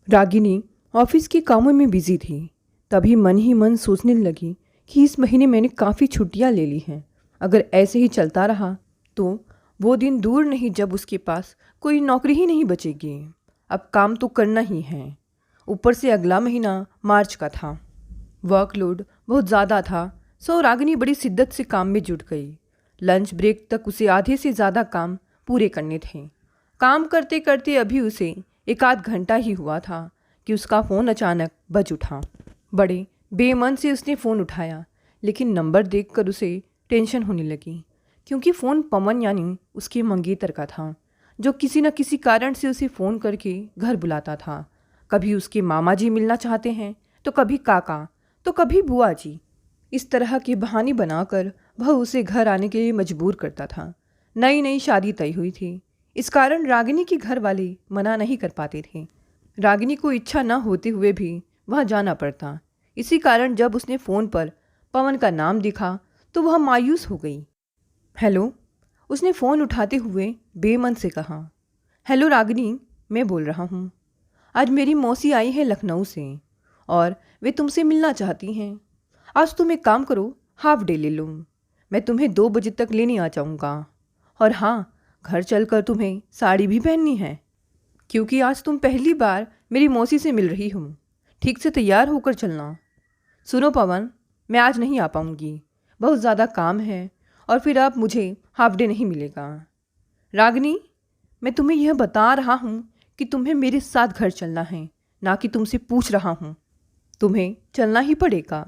Ragini office के कामों में बिजी थी। तभी मन ही मन सोचने लगी कि इस महीने मैंने काफ़ी छुट्टियां ले ली हैं। अगर ऐसे ही चलता रहा तो वो दिन दूर नहीं जब उसके पास कोई नौकरी ही नहीं बचेगी। अब काम तो करना ही है। ऊपर से अगला महीना मार्च का था। वर्कलोड बहुत ज़्यादा था, सो रागिनी बड़ी शिद्दत से काम में जुट गई। लंच ब्रेक तक उसे आधे से ज़्यादा काम पूरे करने थे। काम करते करते अभी उसे एक आध घंटा ही हुआ था कि उसका फ़ोन अचानक बज उठा। बड़े बेमन से उसने फ़ोन उठाया, लेकिन नंबर देखकर उसे टेंशन होने लगी, क्योंकि फ़ोन पवन यानी उसके मंगेतर का था, जो किसी न किसी कारण से उसे फ़ोन करके घर बुलाता था। कभी उसके मामा जी मिलना चाहते हैं, तो कभी काका, तो कभी बुआ जी। इस तरह के बहाने बनाकर वह उसे घर आने के लिए मजबूर करता था। नई नई शादी तय हुई थी, इस कारण रागिनी के घर वाले मना नहीं कर पाते थे। रागिनी को इच्छा न होते हुए भी वह जाना पड़ता। इसी कारण जब उसने फ़ोन पर पवन का नाम दिखा तो वह मायूस हो गई। हेलो, उसने फ़ोन उठाते हुए बेमन से कहा। हेलो रागिनी, मैं बोल रहा हूँ। आज मेरी मौसी आई है लखनऊ से और वे तुमसे मिलना चाहती हैं। आज तुम एक काम करो, हाफ डे ले लो। मैं तुम्हें 2 बजे तक लेने आ जाऊँगा। और हाँ, घर चलकर तुम्हें साड़ी भी पहननी है, क्योंकि आज तुम पहली बार मेरी मौसी से मिल रही हूँ। ठीक से तैयार होकर चलना। सुनो पवन, मैं आज नहीं आ पाऊँगी, बहुत ज़्यादा काम है और फिर अब मुझे हाफ डे नहीं मिलेगा। रागिनी, मैं तुम्हें यह बता रहा हूँ कि तुम्हें मेरे साथ घर चलना है, ना कि तुमसे पूछ रहा हूँ। तुम्हें चलना ही पड़ेगा।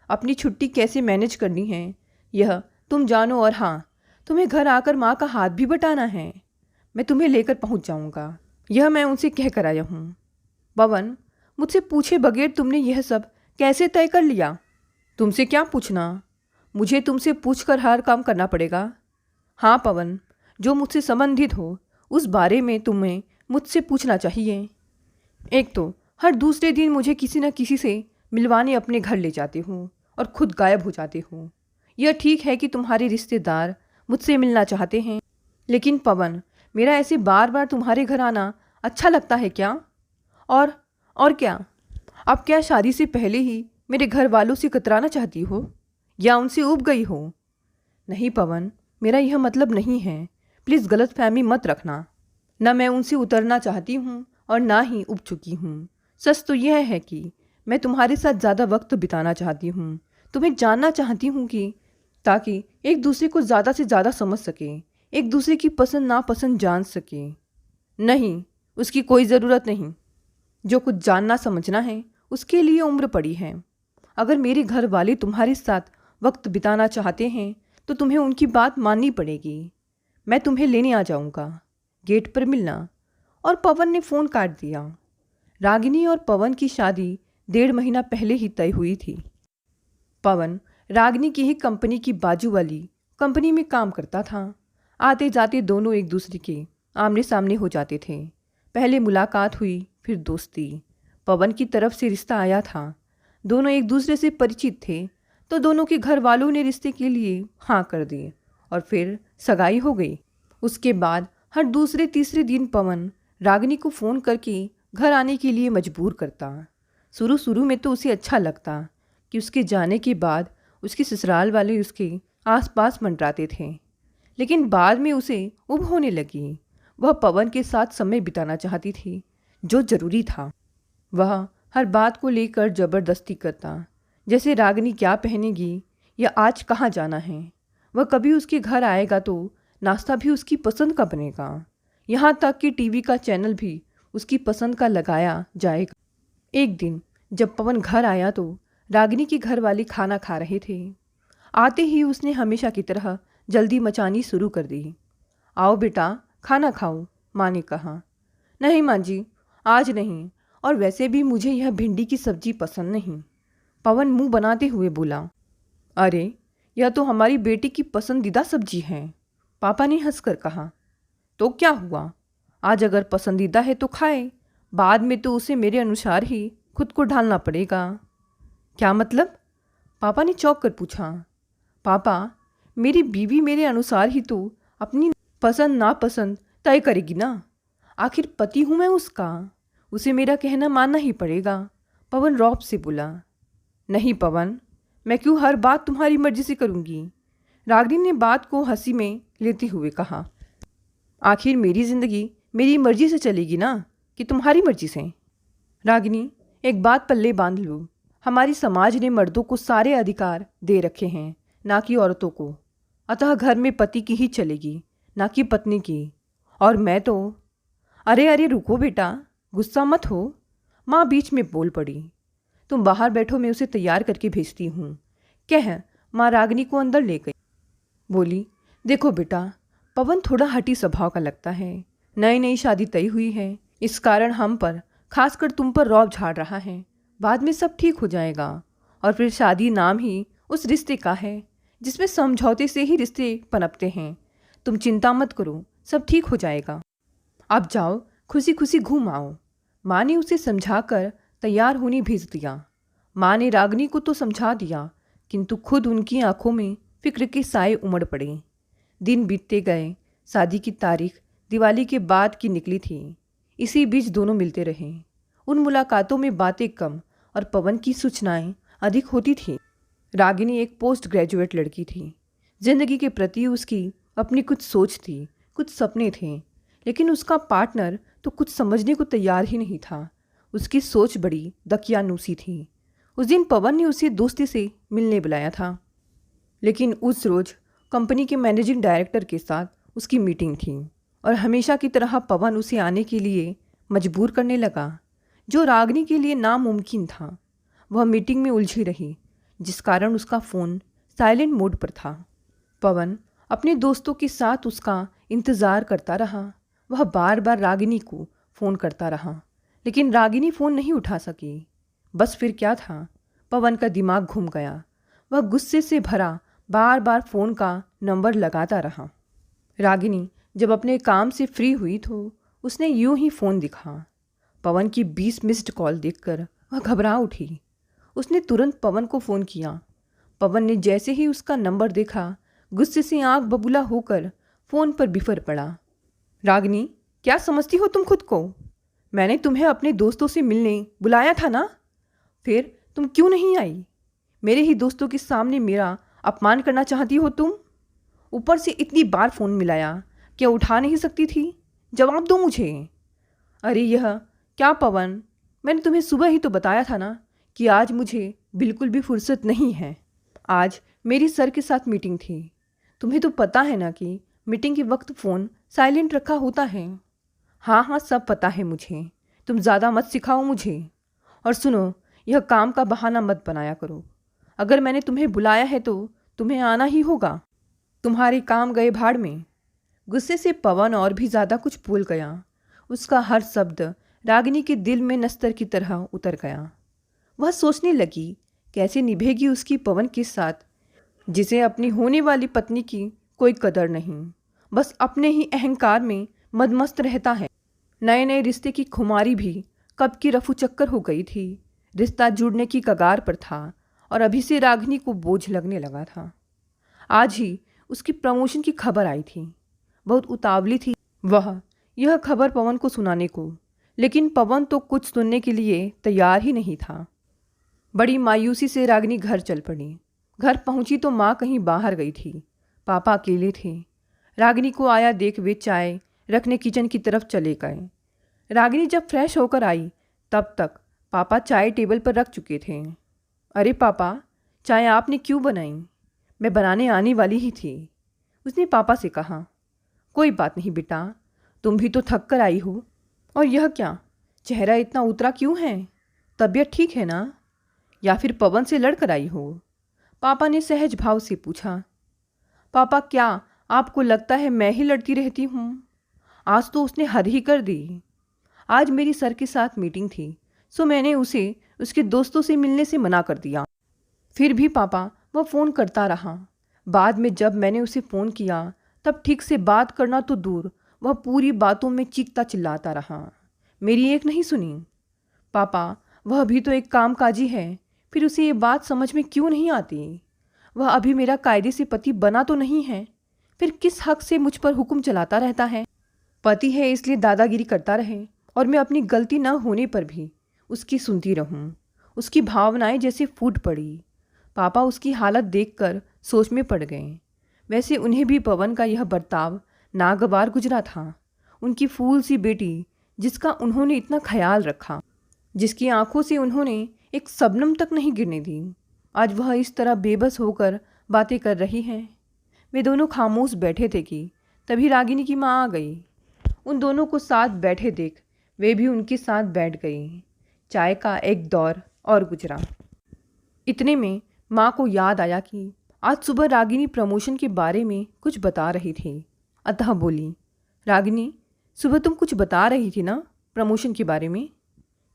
अपनी छुट्टी कैसे मैनेज करनी है यह तुम जानो, और हाँ, तुम्हें घर आकर माँ का हाथ भी बटाना है। मैं तुम्हें लेकर पहुँच जाऊँगा, यह मैं उनसे कह कर आया हूँ। पवन, मुझसे पूछे बगैर तुमने यह सब कैसे तय कर लिया? तुमसे क्या पूछना, मुझे तुमसे पूछकर हर काम करना पड़ेगा। हाँ पवन, जो मुझसे संबंधित हो उस बारे में तुम्हें मुझसे पूछना चाहिए। एक तो हर दूसरे दिन मुझे किसी न किसी से मिलवाने अपने घर ले जाते हो और खुद गायब हो जाते हो। यह ठीक है कि तुम्हारे रिश्तेदार मुझसे मिलना चाहते हैं, लेकिन पवन, मेरा ऐसे बार बार तुम्हारे घर आना अच्छा लगता है क्या? और और क्या, अब क्या शादी से पहले ही मेरे घर वालों से कतराना चाहती हो या उनसे ऊब गई हो? नहीं पवन, मेरा यह मतलब नहीं है। प्लीज़ गलतफहमी मत रखना। न मैं उनसे उतरना चाहती हूँ और ना ही उब चुकी हूँ। सच तो यह है कि मैं तुम्हारे साथ ज़्यादा वक्त बिताना चाहती हूँ, तुम्हें जानना चाहती हूँ, कि ताकि एक दूसरे को ज़्यादा से ज़्यादा समझ सके, एक दूसरे की पसंद नापसंद जान सके। नहीं, उसकी कोई ज़रूरत नहीं। जो कुछ जानना समझना है उसके लिए उम्र पड़ी है। अगर मेरे घर वाले तुम्हारे साथ वक्त बिताना चाहते हैं तो तुम्हें उनकी बात माननी पड़ेगी। मैं तुम्हें लेने आ जाऊंगा, गेट पर मिलना। और पवन ने फ़ोन काट दिया। रागिनी और पवन की शादी 1.5 महीना पहले ही तय हुई थी। पवन रागिनी की ही कंपनी की बाजू वाली कंपनी में काम करता था। आते जाते दोनों एक दूसरे के आमने सामने हो जाते थे। पहले मुलाकात हुई, फिर दोस्ती। पवन की तरफ से रिश्ता आया था। दोनों एक दूसरे से परिचित थे, तो दोनों के घर वालों ने रिश्ते के लिए हाँ कर दी और फिर सगाई हो गई। उसके बाद हर दूसरे तीसरे दिन पवन रागिनी को फ़ोन करके घर आने के लिए मजबूर करता। शुरू शुरू में तो उसे अच्छा लगता कि उसके जाने के बाद उसके ससुराल वाले उसके आसपास मंडराते थे, लेकिन बाद में उसे ऊब होने लगी। वह पवन के साथ समय बिताना चाहती थी, जो ज़रूरी था। वह हर बात को लेकर ज़बरदस्ती करता, जैसे रागिनी क्या पहनेगी या आज कहाँ जाना है। वह कभी उसके घर आएगा तो नाश्ता भी उसकी पसंद का बनेगा, यहाँ तक कि टीवी का चैनल भी उसकी पसंद का लगाया जाएगा। एक दिन जब पवन घर आया तो रागिनी के घर वाले खाना खा रहे थे। आते ही उसने हमेशा की तरह जल्दी मचानी शुरू कर दी। आओ बेटा, खाना खाओ, माँ ने कहा। नहीं माँ जी, आज नहीं, और वैसे भी मुझे यह भिंडी की सब्जी पसंद नहीं, पवन मुंह बनाते हुए बोला। अरे, यह तो हमारी बेटी की पसंदीदा सब्जी है, पापा ने हंसकर कहा। तो क्या हुआ, आज अगर पसंदीदा है तो खाए, बाद में तो उसे मेरे अनुसार ही खुद को ढालना पड़ेगा। क्या मतलब, पापा ने चौंक कर पूछा। पापा, मेरी बीवी मेरे अनुसार ही तो अपनी पसंद नापसंद तय करेगी ना, आखिर पति हूँ मैं उसका। उसे मेरा कहना मानना ही पड़ेगा, पवन रौब से बोला। नहीं पवन, मैं क्यों हर बात तुम्हारी मर्जी से करूँगी? रागिनी ने बात को हंसी में लेते हुए कहा। आखिर मेरी ज़िंदगी मेरी मर्जी से चलेगी ना, कि तुम्हारी मर्जी से? रागिनी, एक बात पल्ले बांध लो, हमारी समाज ने मर्दों को सारे अधिकार दे रखे हैं, ना कि औरतों को। अतः घर में पति की ही चलेगी, ना कि पत्नी की। और मैं तो... अरे अरे रुको बेटा, गुस्सा मत हो। माँ बीच में बोल पड़ी। तुम बाहर बैठो, मैं उसे तैयार करके भेजती हूँ, कह माँ रागिनी को अंदर ले गई। बोली, देखो बेटा, पवन थोड़ा हठी स्वभाव का लगता है। नई नई शादी तय हुई है, इस कारण हम पर, खासकर तुम पर रौब झाड़ रहा है। बाद में सब ठीक हो जाएगा। और फिर शादी नाम ही उस रिश्ते का है जिसमें समझौते से ही रिश्ते पनपते हैं। तुम चिंता मत करो, सब ठीक हो जाएगा। अब जाओ, खुशी खुशी घूम आओ। माँ ने उसे समझाकर तैयार होने भेज दिया। माँ ने रागिनी को तो समझा दिया, किंतु खुद उनकी आंखों में फिक्र के साए उमड़ पड़े। दिन बीतते गए। शादी की तारीख दिवाली के बाद की निकली थी। इसी बीच दोनों मिलते रहे। उन मुलाकातों में बातें कम और पवन की सूचनाएं अधिक होती थी। रागिनी एक पोस्ट ग्रेजुएट लड़की थी। जिंदगी के प्रति उसकी अपनी कुछ सोच थी, कुछ सपने थे, लेकिन उसका पार्टनर तो कुछ समझने को तैयार ही नहीं था। उसकी सोच बड़ी दकियानूसी थी। उस दिन पवन ने उसे दोस्ती से मिलने बुलाया था, लेकिन उस रोज़ कंपनी के मैनेजिंग डायरेक्टर के साथ उसकी मीटिंग थी और हमेशा की तरह पवन उसे आने के लिए मजबूर करने लगा, जो रागिनी के लिए नामुमकिन था। वह मीटिंग में उलझी रही, जिस कारण उसका फ़ोन साइलेंट मोड पर था। पवन अपने दोस्तों के साथ उसका इंतज़ार करता रहा। वह बार बार रागिनी को फ़ोन करता रहा, लेकिन रागिनी फ़ोन नहीं उठा सकी। बस फिर क्या था, पवन का दिमाग घूम गया। वह गुस्से से भरा बार बार फ़ोन का नंबर लगाता रहा। रागिनी जब अपने काम से फ्री हुई तो उसने यूं ही फ़ोन दिखा। पवन की 20 मिस्ड कॉल देखकर वह घबरा उठी। उसने तुरंत पवन को फ़ोन किया। पवन ने जैसे ही उसका नंबर देखा, गुस्से से आंख बबूला होकर फ़ोन पर बिफर पड़ा। रागिनी, क्या समझती हो तुम खुद को? मैंने तुम्हें अपने दोस्तों से मिलने बुलाया था ना? फिर तुम क्यों नहीं आई? मेरे ही दोस्तों के सामने मेरा अपमान करना चाहती हो तुम? ऊपर से इतनी बार फ़ोन मिलाया, क्या उठा नहीं सकती थी? जवाब दो मुझे। अरे यह क्या पवन, मैंने तुम्हें सुबह ही तो बताया था ना कि आज मुझे बिल्कुल भी फुर्सत नहीं है। आज मेरी सर के साथ मीटिंग थी। तुम्हें तो पता है ना कि मीटिंग के वक्त फ़ोन साइलेंट रखा होता है। हाँ हाँ, सब पता है मुझे। तुम ज़्यादा मत सिखाओ मुझे। और सुनो, यह काम का बहाना मत बनाया करो। अगर मैंने तुम्हें बुलाया है तो तुम्हें आना ही होगा। तुम्हारे काम गए भाड़ में। गुस्से से पवन और भी ज़्यादा कुछ भूल गया। उसका हर शब्द रागिनी के दिल में नस्तर की तरह उतर गया। वह सोचने लगी, कैसे निभेगी उसकी पवन के साथ, जिसे अपनी होने वाली पत्नी की कोई कदर नहीं, बस अपने ही अहंकार में मदमस्त रहता है। नए नए रिश्ते की खुमारी भी कब की रफू चक्कर हो गई थी। रिश्ता जुड़ने की कगार पर था और अभी से रागिनी को बोझ लगने लगा था। आज ही उसकी प्रमोशन की खबर आई थी। बहुत उतावली थी वह यह खबर पवन को सुनाने को, लेकिन पवन तो कुछ सुनने के लिए तैयार ही नहीं था। बड़ी मायूसी से रागिनी घर चल पड़ी। घर पहुंची तो माँ कहीं बाहर गई थी। पापा अकेले थे। रागिनी को आया देख वे चाय रखने किचन की तरफ चले गए। रागिनी जब फ्रेश होकर आई तब तक पापा चाय टेबल पर रख चुके थे। अरे पापा, चाय आपने क्यों बनाई? मैं बनाने आने वाली ही थी, उसने पापा से कहा। कोई बात नहीं बेटा, तुम भी तो थक कर आई हो। और यह क्या, चेहरा इतना उतरा क्यों है? तबीयत ठीक है ना? या फिर पवन से लड़ कर आई हो? पापा ने सहज भाव से पूछा। पापा, क्या आपको लगता है मैं ही लड़ती रहती हूँ? आज तो उसने हद ही कर दी। आज मेरी सर के साथ मीटिंग थी, सो मैंने उसे उसके दोस्तों से मिलने से मना कर दिया। फिर भी पापा वह फ़ोन करता रहा। बाद में जब मैंने उसे फ़ोन किया तब ठीक से बात करना तो दूर, वह पूरी बातों में चीखता चिल्लाता रहा। मेरी एक नहीं सुनी। पापा, वह भी तो एक कामकाजी है, फिर उसे ये बात समझ में क्यों नहीं आती? वह अभी मेरा कायदे से पति बना तो नहीं है, फिर किस हक से मुझ पर हुक्म चलाता रहता है? पति है इसलिए दादागिरी करता रहे और मैं अपनी गलती ना होने पर भी उसकी सुनती रहूं। उसकी भावनाएं जैसे फूट पड़ी। पापा उसकी हालत देखकर सोच में पड़ गए। वैसे उन्हें भी पवन का यह बर्ताव नागवार गुजरा था। उनकी फूल सी बेटी जिसका उन्होंने इतना ख्याल रखा, जिसकी आंखों से उन्होंने एक शबनम तक नहीं गिरने दी, आज वह इस तरह बेबस होकर बातें कर रही हैं। वे दोनों खामोश बैठे थे कि तभी रागिनी की माँ आ गई। उन दोनों को साथ बैठे देख वे भी उनके साथ बैठ गई। चाय का एक दौर और गुजरा। इतने में माँ को याद आया कि आज सुबह रागिनी प्रमोशन के बारे में कुछ बता रही थी। अतः बोली, रागिनी, सुबह तुम कुछ बता रही थी ना प्रमोशन के बारे में?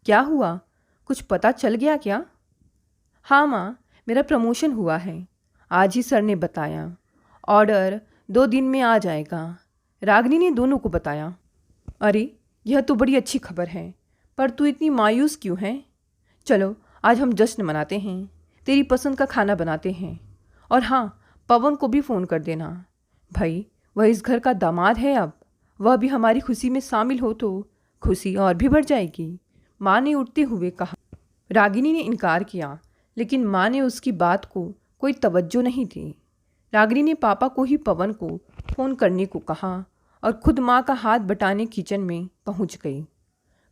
क्या हुआ, कुछ पता चल गया क्या? हाँ माँ, मेरा प्रमोशन हुआ है। आज ही सर ने बताया। ऑर्डर 2 दिन में आ जाएगा। रागिनी ने दोनों को बताया। अरे, यह तो बड़ी अच्छी खबर है, पर तू इतनी मायूस क्यों है? चलो आज हम जश्न मनाते हैं, तेरी पसंद का खाना बनाते हैं। और हाँ, पवन को भी फ़ोन कर देना। भाई, वह इस घर का दामाद है। अब वह भी हमारी खुशी में शामिल हो तो खुशी और भी बढ़ जाएगी, माँ ने उठते हुए कहा। रागिनी ने इनकार किया, लेकिन माँ ने उसकी बात को कोई तवज्जो नहीं दी। रागिनी ने पापा को ही पवन को फ़ोन करने को कहा और खुद माँ का हाथ बटाने किचन में पहुँच गई।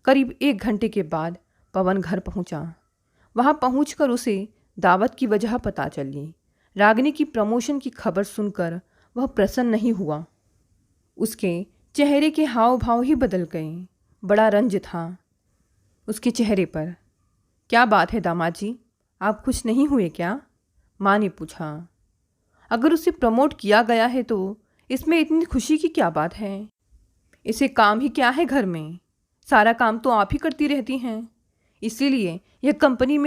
करीब 1 घंटे के बाद पवन घर पहुँचा। वहाँ पहुँचकर उसे दावत की वजह पता चली। रागिनी की प्रमोशन की खबर सुनकर वह प्रसन्न नहीं हुआ। उसके चेहरे के हाव भाव ही बदल गए। बड़ा रंज था उसके चेहरे पर। क्या बात है दामाद जी, आप खुश नहीं हुए क्या? माँ ने पूछा। अगर उसे प्रमोट किया गया है तो इसमें इतनी खुशी की क्या बात है? इसे काम ही क्या है घर में, सारा काम तो आप ही करती रहती हैं। इसलिए यह कंपनी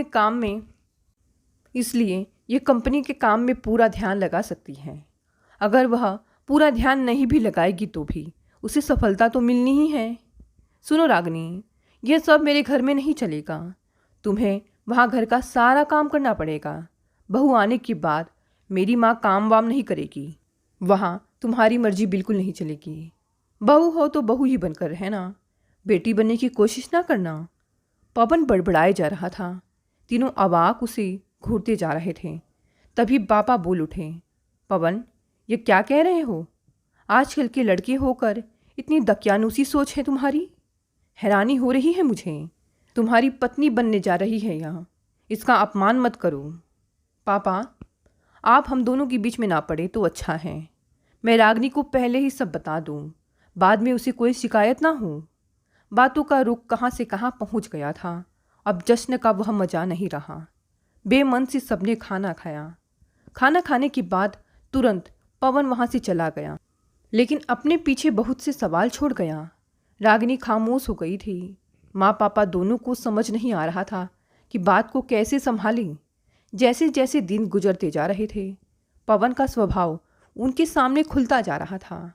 के काम में पूरा ध्यान लगा सकती है। अगर वह पूरा ध्यान नहीं भी लगाएगी तो भी उसे सफलता तो मिलनी ही है। सुनो रागिनी, यह सब मेरे घर में नहीं चलेगा। तुम्हें वहाँ घर का सारा काम करना पड़ेगा। बहू आने के बाद मेरी माँ काम वाम नहीं करेगी। वहाँ तुम्हारी मर्जी बिल्कुल नहीं चलेगी। बहू हो तो बहू ही बनकर रहना, बेटी बनने की कोशिश ना करना। पवन बड़बड़ाए जा रहा था। तीनों अवाक उसे घूरते जा रहे थे। तभी पापा बोल उठे, पवन, ये क्या कह रहे हो? आजकल के लड़के होकर इतनी दकियानूसी सोच है तुम्हारी। हैरानी हो रही है मुझे। तुम्हारी पत्नी बनने जा रही है यहाँ, इसका अपमान मत करो। पापा, आप हम दोनों के बीच में ना पड़े तो अच्छा है। मैं रागिनी को पहले ही सब बता दूँ, बाद में उसे कोई शिकायत ना हो। बातों का रुख कहाँ से कहाँ पहुँच गया था। अब जश्न का वह मजा नहीं रहा। बेमन से सबने खाना खाया। खाना खाने के बाद तुरंत पवन वहाँ से चला गया, लेकिन अपने पीछे बहुत से सवाल छोड़ गया। रागिनी खामोश हो गई थी। माँ पापा दोनों को समझ नहीं आ रहा था कि बात को कैसे संभालें। जैसे जैसे दिन गुजरते जा रहे थे, पवन का स्वभाव उनके सामने खुलता जा रहा था।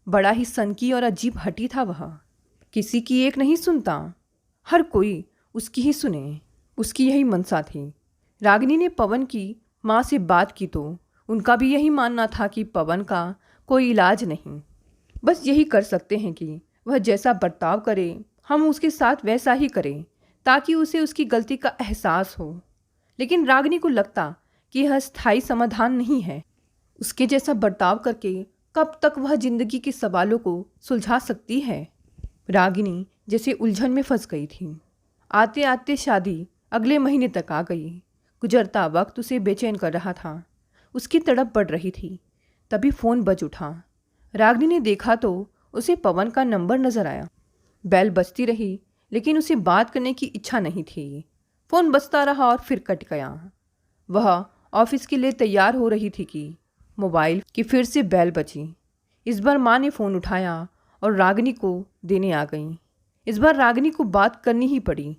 बड़ा ही सनकी और अजीब हठी था वह। किसी की एक नहीं सुनता, हर कोई उसकी ही सुने, उसकी यही मनसा थी। रागिनी ने पवन की माँ से बात की तो उनका भी यही मानना था कि पवन का कोई इलाज नहीं, बस यही कर सकते हैं कि वह जैसा बर्ताव करे हम उसके साथ वैसा ही करें, ताकि उसे उसकी गलती का एहसास हो। लेकिन रागिनी को लगता कि यह स्थायी समाधान नहीं है। उसके जैसा बर्ताव करके कब तक वह जिंदगी के सवालों को सुलझा सकती है? रागिनी जैसे उलझन में फंस गई थी। आते आते शादी अगले महीने तक आ गई। गुजरता वक्त उसे बेचैन कर रहा था। उसकी तड़प बढ़ रही थी। तभी फ़ोन बज उठा। रागिनी ने देखा तो उसे पवन का नंबर नज़र आया। बेल बजती रही, लेकिन उसे बात करने की इच्छा नहीं थी। फ़ोन बजता रहा और फिर कट गया। वह ऑफिस के लिए तैयार हो रही थी कि मोबाइल की फिर से बेल बजी। इस बार माँ ने फ़ोन उठाया और रागिनी को देने आ गई। इस बार रागिनी को बात करनी ही पड़ी।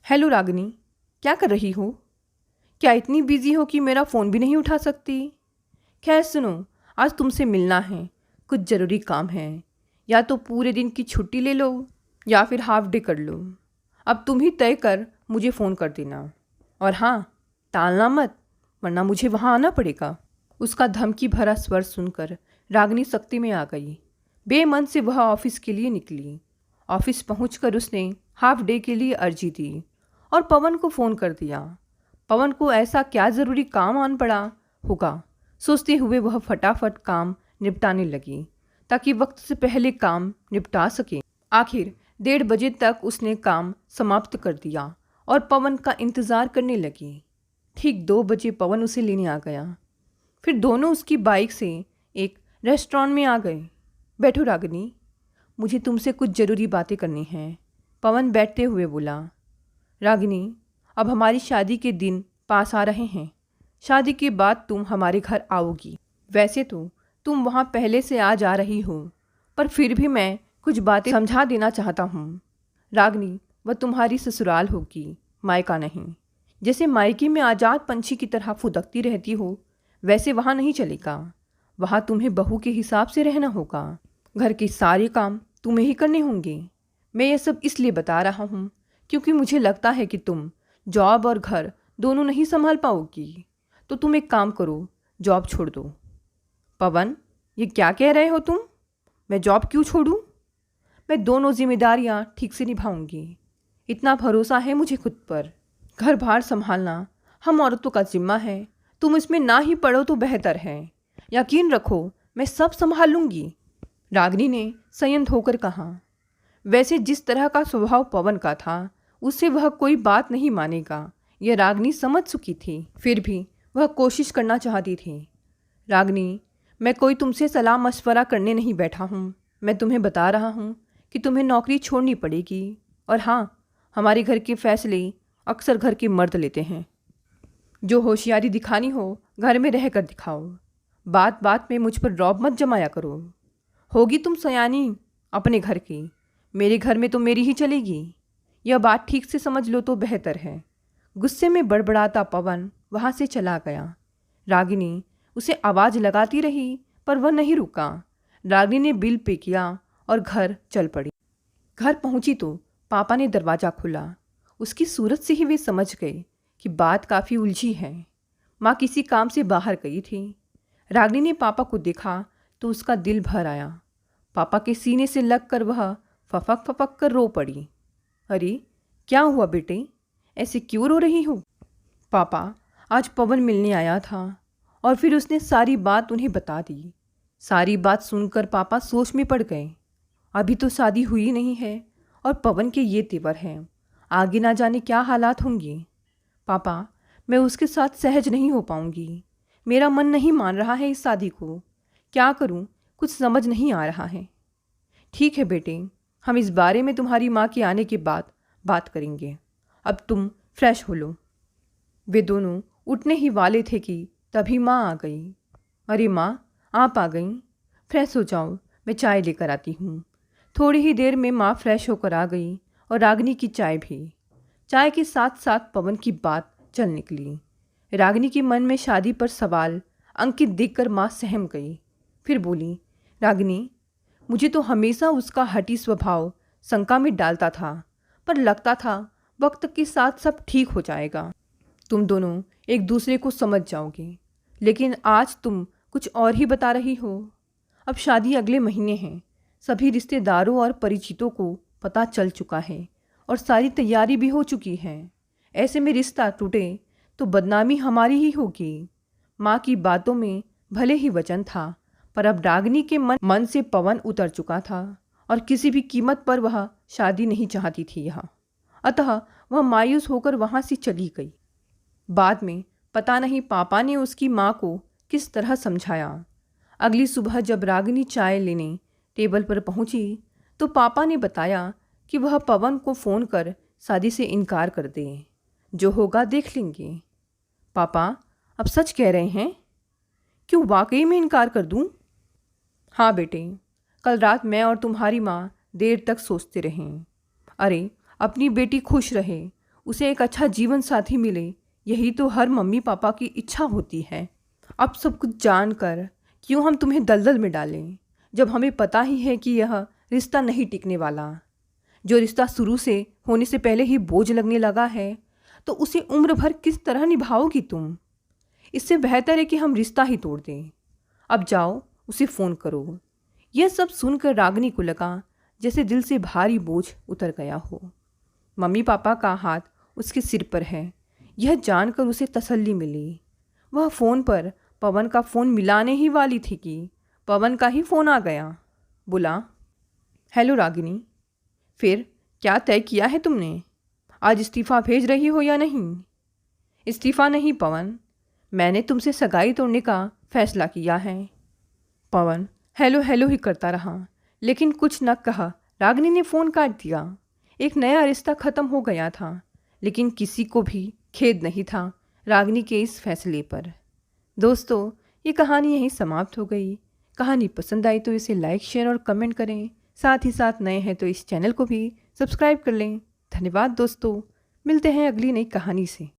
हेलो रागिनी, क्या कर रही हो? क्या इतनी बिजी हो कि मेरा फ़ोन भी नहीं उठा सकती? खैर सुनो, आज तुमसे मिलना है, कुछ ज़रूरी काम है। या तो पूरे दिन की छुट्टी ले लो या फिर हाफ डे कर लो। अब तुम ही तय कर मुझे फ़ोन कर देना। और हाँ, टालना मत, वरना मुझे वहाँ आना पड़ेगा। उसका धमकी भरा स्वर सुनकर रागिनी सख्ती में आ गई। बेमन से वह ऑफिस के लिए निकली। ऑफिस पहुंचकर उसने हाफ डे के लिए अर्जी दी और पवन को फ़ोन कर दिया। पवन को ऐसा क्या ज़रूरी काम आन पड़ा होगा, सोचते हुए वह फटाफट काम निपटाने लगी ताकि वक्त से पहले काम निपटा सके। आखिर 1:30 बजे तक उसने काम समाप्त कर दिया और पवन का इंतज़ार करने लगी। ठीक 2 बजे पवन उसे लेने आ गया। फिर दोनों उसकी बाइक से एक रेस्टोरेंट में आ गए। बैठो रागिनी, मुझे तुमसे कुछ ज़रूरी बातें करनी हैं, पवन बैठते हुए बोला। रागिनी, अब हमारी शादी के दिन पास आ रहे हैं। शादी के बाद तुम हमारे घर आओगी। वैसे तो तुम वहाँ पहले से आ जा रही हो, पर फिर भी मैं कुछ बातें समझा देना चाहता हूँ। रागिनी, वह तुम्हारी ससुराल होगी, मायका नहीं। जैसे मायके में आज़ाद पंछी की तरह फुदकती रहती हो, वैसे वहाँ नहीं चलेगा। वहाँ तुम्हें बहू के हिसाब से रहना होगा। घर के सारे काम तुम्हें ही करने होंगे। मैं ये सब इसलिए बता रहा हूँ क्योंकि मुझे लगता है कि तुम जॉब और घर दोनों नहीं संभाल पाओगी। तो तुम एक काम करो, जॉब छोड़ दो। पवन, ये क्या कह रहे हो तुम? मैं जॉब क्यों छोड़ूं? मैं दोनों जिम्मेदारियां ठीक से निभाऊंगी। इतना भरोसा है मुझे खुद पर। घर बार संभालना हम औरतों का जिम्मा है। तुम इसमें ना ही पड़ो तो बेहतर है। यकीन रखो, मैं सब संभाल लूंगी। रागिनी ने संयत होकर कहा। वैसे जिस तरह का स्वभाव पवन का था, उससे वह कोई बात नहीं मानेगा, यह रागिनी समझ चुकी थी। फिर भी वह कोशिश करना चाहती थी। रागिनी, मैं कोई तुमसे सलाह मशवरा करने नहीं बैठा हूँ। मैं तुम्हें बता रहा हूँ कि तुम्हें नौकरी छोड़नी पड़ेगी। और हाँ, हमारे घर के फैसले अक्सर घर के मर्द लेते हैं। जो होशियारी दिखानी हो घर में रहकर दिखाओ। बात बात में मुझ पर रौब मत जमाया करो। होगी तुम सयानी अपने घर की, मेरे घर में तो मेरी ही चलेगी। यह बात ठीक से समझ लो तो बेहतर है। गुस्से में बड़बड़ाता पवन वहाँ से चला गया। रागिनी उसे आवाज़ लगाती रही पर वह नहीं रुका। रागिनी ने बिल पे किया और घर चल पड़ी। घर पहुंची तो पापा ने दरवाज़ा खोला। उसकी सूरत से ही वे समझ गए कि बात काफ़ी उलझी है। माँ किसी काम से बाहर गई थी। रागिनी ने पापा को देखा तो उसका दिल भर आया। पापा के सीने से लगकर वह फपक फपक कर रो पड़ी। अरे क्या हुआ बेटे, ऐसे क्यों रो रही हो? पापा, आज पवन मिलने आया था और फिर उसने सारी बात उन्हें बता दी। सारी बात सुनकर पापा सोच में पड़ गए। अभी तो शादी हुई नहीं है और पवन के ये तेवर हैं, आगे ना जाने क्या हालात होंगे। पापा, मैं उसके साथ सहज नहीं हो पाऊंगी। मेरा मन नहीं मान रहा है इस शादी को। क्या करूं, कुछ समझ नहीं आ रहा है। ठीक है बेटे, हम इस बारे में तुम्हारी माँ के आने के बाद बात करेंगे। अब तुम फ्रेश हो लो। वे दोनों उठने ही वाले थे कि तभी माँ आ गई। अरे माँ, आप आ गई? फ्रेश हो जाओ, मैं चाय लेकर आती हूँ। थोड़ी ही देर में माँ फ्रेश होकर आ गई और रागिनी की चाय भी। चाय के साथ साथ पवन की बात चल निकली। रागिनी के मन में शादी पर सवाल अंकित देखकर माँ सहम गई। फिर बोली, रागिनी, मुझे तो हमेशा उसका हठी स्वभाव शंका में डालता था, पर लगता था वक्त के साथ सब ठीक हो जाएगा। तुम दोनों एक दूसरे को समझ जाओगे, लेकिन आज तुम कुछ और ही बता रही हो। अब शादी अगले महीने है। सभी रिश्तेदारों और परिचितों को पता चल चुका है और सारी तैयारी भी हो चुकी है। ऐसे में रिश्ता टूटे तो बदनामी हमारी ही होगी। माँ की बातों में भले ही वचन था, पर अब रागिनी के मन से पवन उतर चुका था और किसी भी कीमत पर वह शादी नहीं चाहती थी यहाँ। अतः वह मायूस होकर वहाँ से चली गई। बाद में पता नहीं पापा ने उसकी माँ को किस तरह समझाया। अगली सुबह जब रागिनी चाय लेने टेबल पर पहुंची तो पापा ने बताया कि वह पवन को फ़ोन कर शादी से इनकार कर दे। जो होगा देख लेंगे। पापा, अब सच कह रहे हैं? क्यों, वाकई में इनकार कर दूं? हाँ बेटे, कल रात मैं और तुम्हारी माँ देर तक सोचते रहें। अरे, अपनी बेटी खुश रहे, उसे एक अच्छा जीवन साथी मिले, यही तो हर मम्मी पापा की इच्छा होती है। अब सब कुछ जानकर क्यों हम तुम्हें दलदल में डालें, जब हमें पता ही है कि यह रिश्ता नहीं टिकने वाला। जो रिश्ता शुरू से होने से पहले ही बोझ लगने लगा है, तो उसे उम्र भर किस तरह निभाओगी तुम? इससे बेहतर है कि हम रिश्ता ही तोड़ दें। अब जाओ, उसे फ़ोन करो। यह सब सुनकर रागिनी को लगा जैसे दिल से भारी बोझ उतर गया हो। मम्मी पापा का हाथ उसके सिर पर है, यह जानकर उसे तसल्ली मिली। वह फ़ोन पर पवन का फ़ोन मिलाने ही वाली थी कि पवन का ही फ़ोन आ गया। बोला, हेलो रागिनी, फिर क्या तय किया है तुमने? आज इस्तीफ़ा भेज रही हो या नहीं? इस्तीफ़ा नहीं पवन, मैंने तुमसे सगाई तोड़ने का फ़ैसला किया है। पवन हेलो हेलो ही करता रहा, लेकिन कुछ न कहा। रागिनी ने फ़ोन काट दिया। एक नया रिश्ता ख़त्म हो गया था, लेकिन किसी को भी खेद नहीं था रागिनी के इस फैसले पर। दोस्तों, ये कहानी यहीं समाप्त हो गई। कहानी पसंद आई तो इसे लाइक, शेयर और कमेंट करें। साथ ही साथ नए हैं तो इस चैनल को भी सब्सक्राइब कर लें। धन्यवाद दोस्तों, मिलते हैं अगली नई कहानी से।